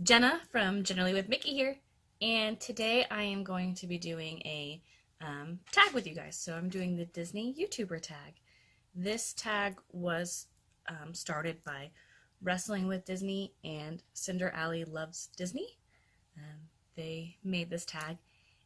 Jenna from Jennarally with Mickey here, and today I am going to be doing a tag with you guys. So I'm doing the Disney YouTuber tag. This tag was started by Wrestling with Disney and Jennarally Loves Disney. They made this tag,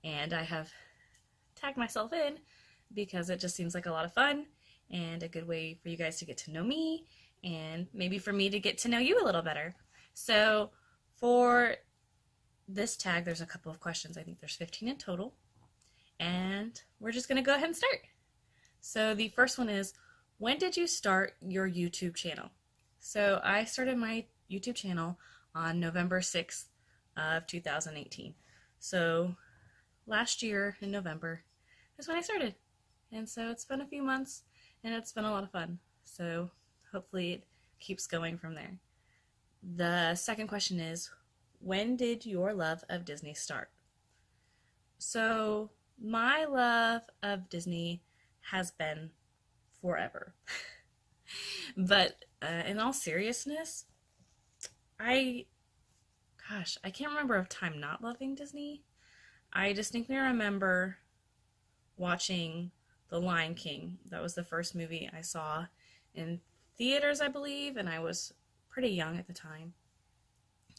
and I have tagged myself in because it just seems like a lot of fun and a good way for you guys to get to know me and maybe for me to get to know you a little better. So for this tag, there's a couple of questions. I think there's 15 in total. And we're just going to go ahead and start. So the first one is, when did you start your YouTube channel? So I started my YouTube channel on November 6th of 2018. So last year in November is when I started. And so it's been a few months and it's been a lot of fun. So hopefully it keeps going from there. The second question is, when did your love of Disney start? So my love of Disney has been forever. But in all seriousness, I can't remember a time not loving Disney. I distinctly remember watching The Lion King. That was the first movie I saw in theaters, I believe, and I was pretty young at the time.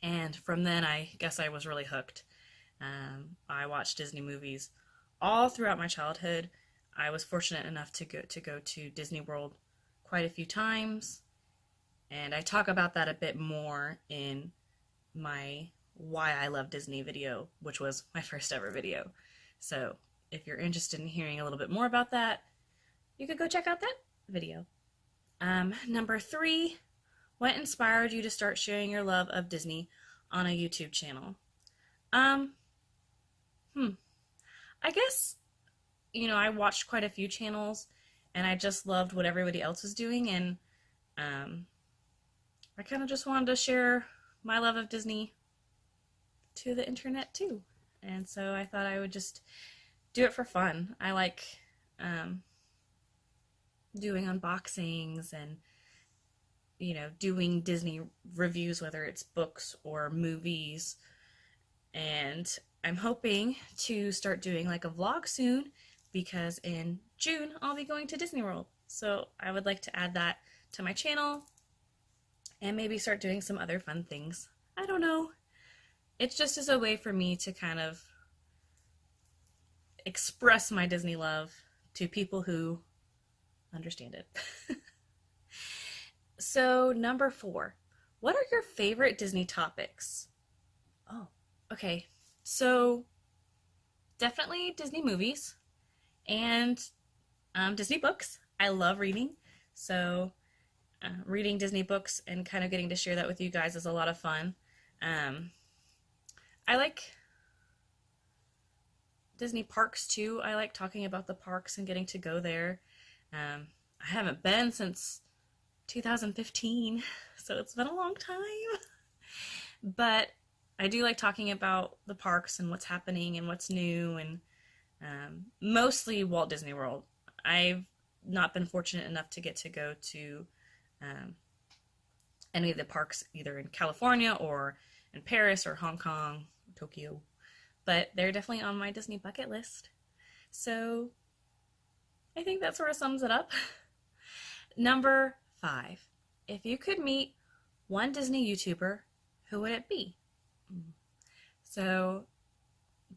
And from then, I guess I was really hooked. I watched Disney movies all throughout my childhood. I was fortunate enough to go to Disney World quite a few times, and I talk about that a bit more in my Why I Love Disney video, which was my first ever video. So if you're interested in hearing a little bit more about that, you could go check out that video. Number 3, what inspired you to start sharing your love of Disney on a YouTube channel? I guess, I watched quite a few channels, and I just loved what everybody else was doing, and I kind of just wanted to share my love of Disney to the internet too. And so I thought I would just do it for fun. I like doing unboxings and doing Disney reviews, whether it's books or movies. And I'm hoping to start doing like a vlog soon, because in June I'll be going to Disney World. So I would like to add that to my channel and maybe start doing some other fun things. I don't know. It's just as a way for me to kind of express my Disney love to people who understand it. So number 4, what are your favorite Disney topics? Oh, okay. So definitely Disney movies and Disney books. I love reading. So reading Disney books and kind of getting to share that with you guys is a lot of fun. I like Disney parks too. I like talking about the parks and getting to go there. I haven't been since 2015, so it's been a long time. But I do like talking about the parks and what's happening and what's new, and mostly Walt Disney World. I've not been fortunate enough to get to go to any of the parks either in California or in Paris or Hong Kong, Tokyo, but they're definitely on my Disney bucket list. So I think that sort of sums it up. Number 5, if you could meet one Disney YouTuber, who would it be? So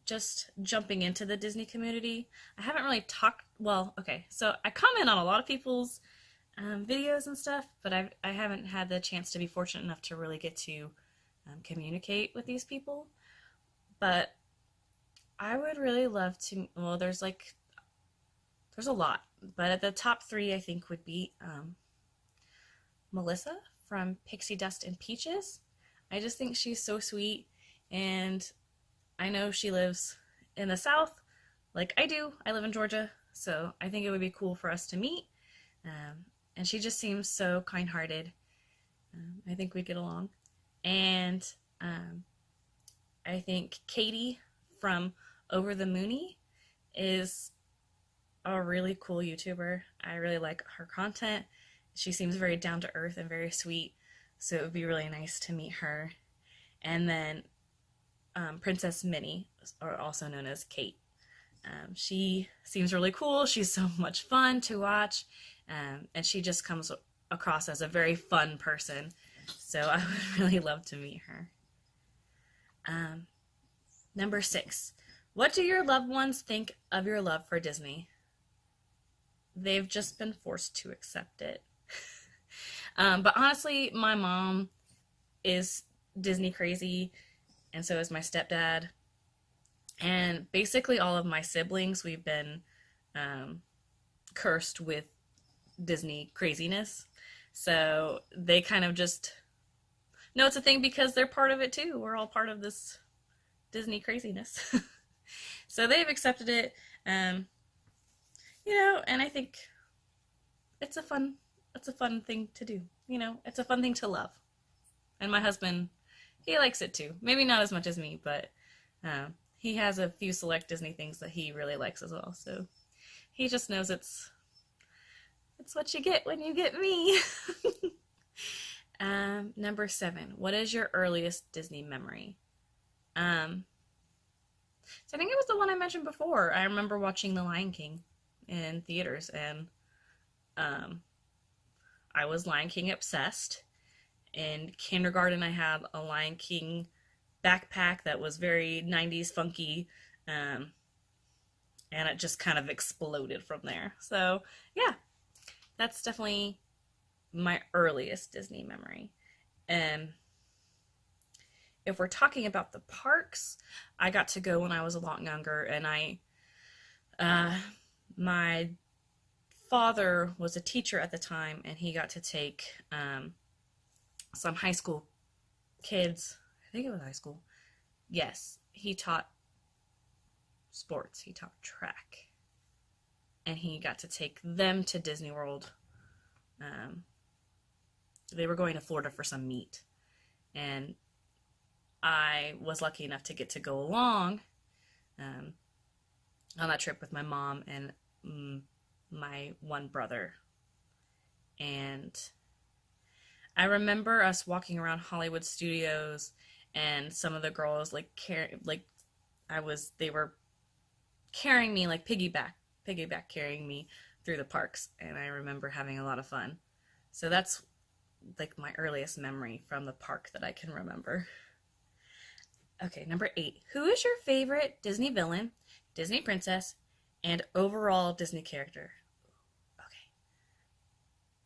just jumping into the Disney community, I haven't really talked, so I comment on a lot of people's videos and stuff, but I haven't had the chance to be fortunate enough to really get to communicate with these people. But I would really love to, there's a lot, but at the top 3 I think would be Melissa from Pixie Dust and Peaches. I just think she's so sweet, and I know she lives in the South like I do. I live in Georgia, so I think it would be cool for us to meet. And she just seems so kind-hearted. I think we'd get along. And I think Katie from Over the Moony is a really cool YouTuber. I really like her content. She seems very down to earth and very sweet, so it would be really nice to meet her. And then Princess Minnie, or also known as Kate. She seems really cool. She's so much fun to watch, and she just comes across as a very fun person. So I would really love to meet her. Number 6. What do your loved ones think of your love for Disney? They've just been forced to accept it. But honestly, my mom is Disney crazy, and so is my stepdad. And basically all of my siblings, we've been cursed with Disney craziness. So they kind of just know it's a thing because they're part of it too. We're all part of this Disney craziness. So they've accepted it. And I think it's a fun thing to do. It's a fun thing to love. And my husband, he likes it too. Maybe not as much as me, but he has a few select Disney things that he really likes as well. So he just knows it's what you get when you get me. Number 7. What is your earliest Disney memory? So I think it was the one I mentioned before. I remember watching The Lion King in theaters, and I was Lion King obsessed. In kindergarten, I had a Lion King backpack that was very 90s funky, and it just kind of exploded from there. So yeah, that's definitely my earliest Disney memory. And if we're talking about the parks, I got to go when I was a lot younger, and my father was a teacher at the time, and he got to take some high school kids. I think it was high school. Yes, he taught sports. He taught track, and he got to take them to Disney World. They were going to Florida for some meet, and I was lucky enough to get to go along on that trip with my mom and my one brother. And I remember us walking around Hollywood Studios, and some of the girls they were carrying me, like piggyback carrying me through the parks, and I remember having a lot of fun. So that's like my earliest memory from the park that I can remember. Okay, number 8. Who is your favorite Disney villain, Disney princess, and overall Disney character? Okay.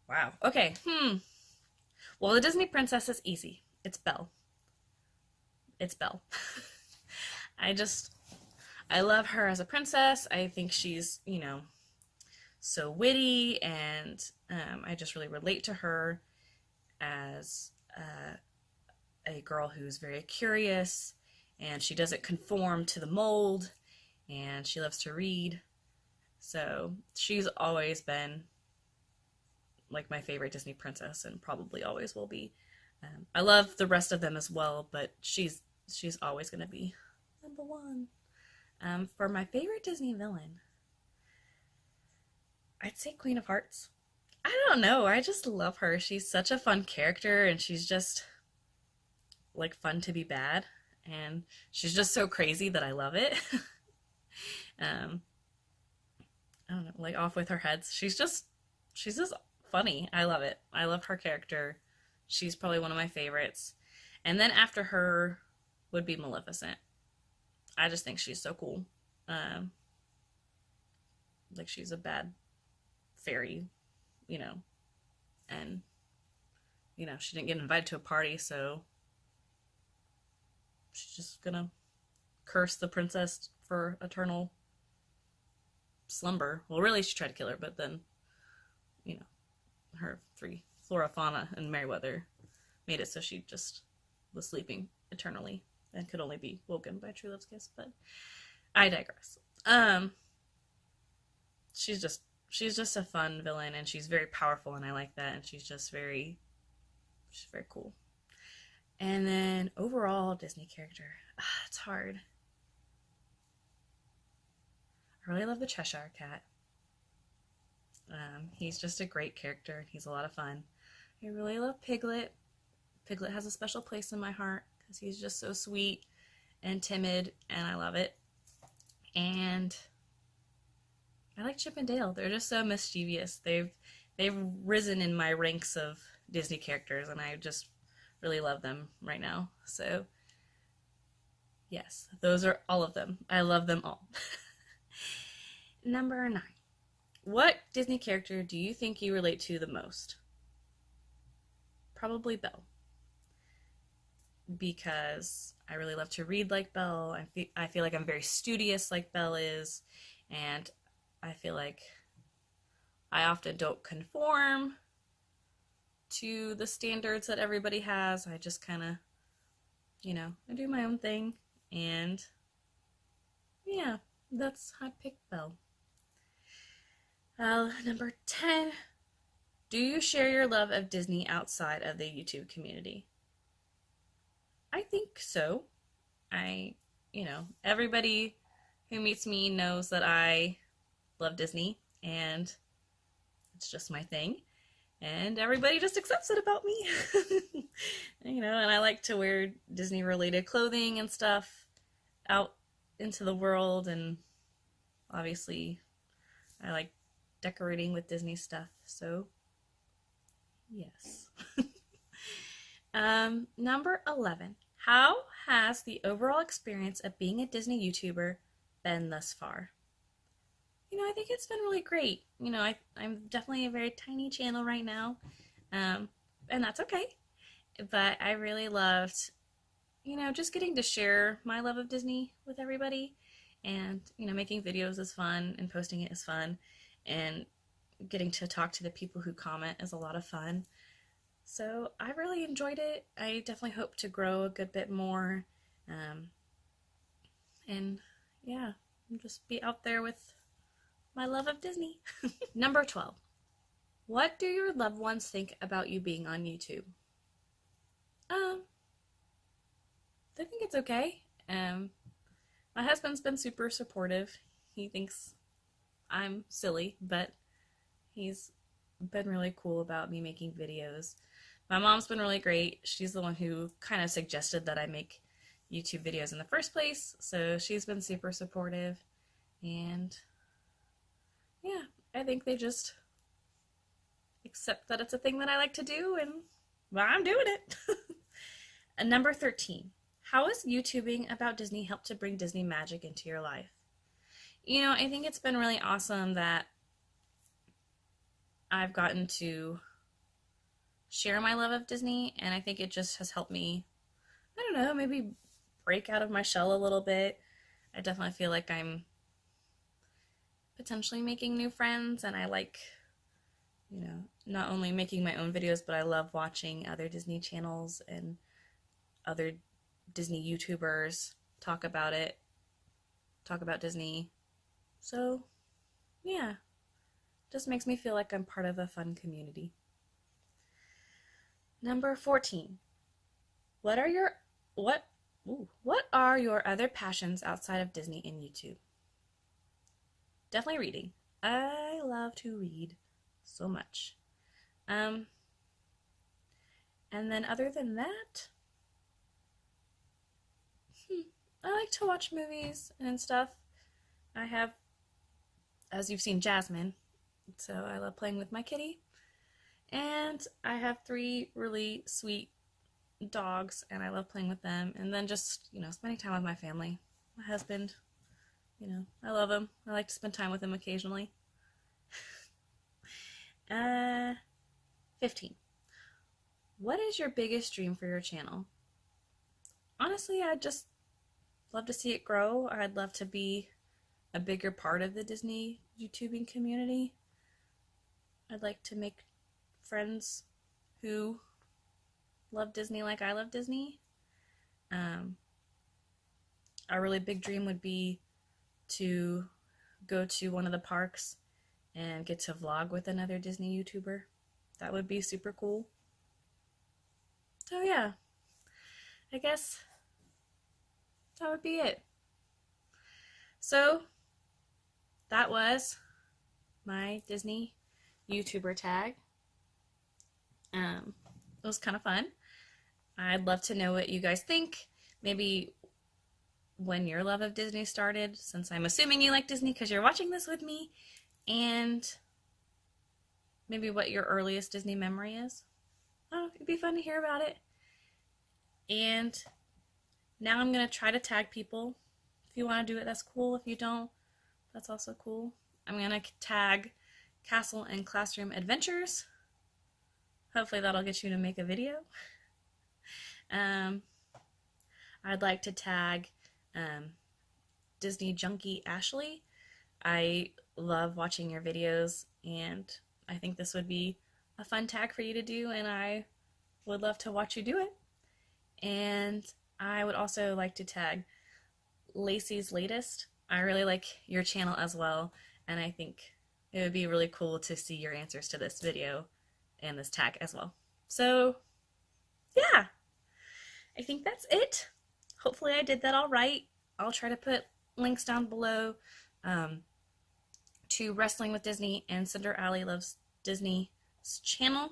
Wow. Okay. Well, the Disney princess is easy. It's Belle. It's Belle. I love her as a princess. I think she's, so witty, and I just really relate to her as a girl who's very curious, and she doesn't conform to the mold, and she loves to read. So she's always been like my favorite Disney princess, and probably always will be. I love the rest of them as well, but she's always going to be number 1. For my favorite Disney villain, I'd say Queen of Hearts. I don't know, I just love her. She's such a fun character, and she's just like fun to be bad, and she's just so crazy that I love it. I don't know, like Off with Her Heads. She's just funny. I love it. I love her character. She's probably one of my favorites. And then after her would be Maleficent. I just think she's so cool. Like she's a bad fairy, and she didn't get invited to a party, so she's just gonna curse the princess for eternal slumber. Well, really, she tried to kill her, but then, her 3, Flora, Fauna, and Merryweather, made it so she just was sleeping eternally and could only be woken by true love's kiss. But I digress. She's just a fun villain, and she's very powerful, and I like that, and she's very cool. And then overall Disney character, it's hard. I really love the Cheshire Cat. He's just a great character. He's a lot of fun. I really love Piglet. Piglet has a special place in my heart because he's just so sweet and timid, and I love it. And I like Chip and Dale. They're just so mischievous. They've risen in my ranks of Disney characters, and I just really love them right now. So yes, those are all of them. I love them all. Number 9. What Disney character do you think you relate to the most? Probably Belle. Because I really love to read like Belle. I feel like I'm very studious like Belle is. And I feel like I often don't conform to the standards that everybody has. I just kind of, I do my own thing. And yeah, that's how I picked Belle. Number 10. Do you share your love of Disney outside of the YouTube community? I think so. Everybody who meets me knows that I love Disney, and it's just my thing. And everybody just accepts it about me. And I like to wear Disney-related clothing and stuff out into the world, and obviously I like decorating with Disney stuff, so yes. Number 11. How has the overall experience of being a Disney YouTuber been thus far? I think it's been really great. I'm definitely a very tiny channel right now, and that's okay. But I really loved, just getting to share my love of Disney with everybody. And, making videos is fun, and posting it is fun. And getting to talk to the people who comment is a lot of fun. So I really enjoyed it. I definitely hope to grow a good bit more. And yeah, just be out there with my love of Disney. Number 12. What do your loved ones think about you being on YouTube? They think it's okay. My husband's been super supportive. He thinks I'm silly, but he's been really cool about me making videos. My mom's been really great. She's the one who kind of suggested that I make YouTube videos in the first place, so she's been super supportive. And yeah, I think they just accept that it's a thing that I like to do, and well, I'm doing it. And number 13. How has YouTubing about Disney helped to bring Disney magic into your life? I think it's been really awesome that I've gotten to share my love of Disney, and I think it just has helped me, I don't know, maybe break out of my shell a little bit. I definitely feel like I'm potentially making new friends, and I like, not only making my own videos, but I love watching other Disney channels and other Disney YouTubers talk about Disney. So, yeah, just makes me feel like I'm part of a fun community. Number 14. What are your other passions outside of Disney and YouTube? Definitely reading. I love to read so much. And then other than that, I like to watch movies and stuff. I have, as you've seen, Jasmine, so I love playing with my kitty. And I have 3 really sweet dogs, and I love playing with them. And then just, spending time with my family. My husband, I love him. I like to spend time with him occasionally. 15. What is your biggest dream for your channel? Honestly, I'd just love to see it grow. I'd love to be a bigger part of the Disney YouTubing community. I'd like to make friends who love Disney like I love Disney. A really big dream would be to go to one of the parks and get to vlog with another Disney YouTuber. That would be super cool. So yeah, I guess that would be it. So that was my Disney YouTuber tag. It was kind of fun. I'd love to know what you guys think. Maybe when your love of Disney started, since I'm assuming you like Disney because you're watching this with me, and maybe what your earliest Disney memory is. Oh, it'd be fun to hear about it. And now I'm going to try to tag people. If you want to do it, that's cool. If you don't, that's also cool. I'm going to tag Castle and Classroom Adventures. Hopefully that'll get you to make a video. I'd like to tag Disney Junkie Ashley. I love watching your videos, and I think this would be a fun tag for you to do, and I would love to watch you do it. And I would also like to tag Lacey's Latest. I really like your channel as well, and I think it would be really cool to see your answers to this video and this tag as well. So yeah, I think that's it. Hopefully I did that all right. I'll try to put links down below to Wrestling with Disney and Jennarally Loves Disney's channel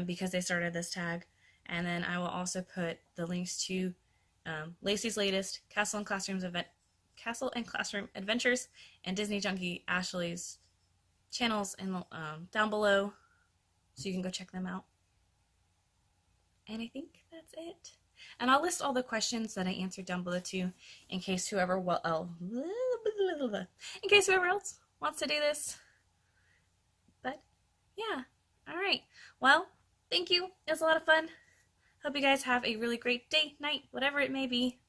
because they started this tag. And then I will also put the links to Lacey's Latest, Castle and Classroom Adventures, and Disney Junkie Ashley's channels down below, so you can go check them out. And I think that's it. And I'll list all the questions that I answered down below too, in case whoever else wants to do this. But yeah, all right. Well, thank you. It was a lot of fun. Hope you guys have a really great day, night, whatever it may be.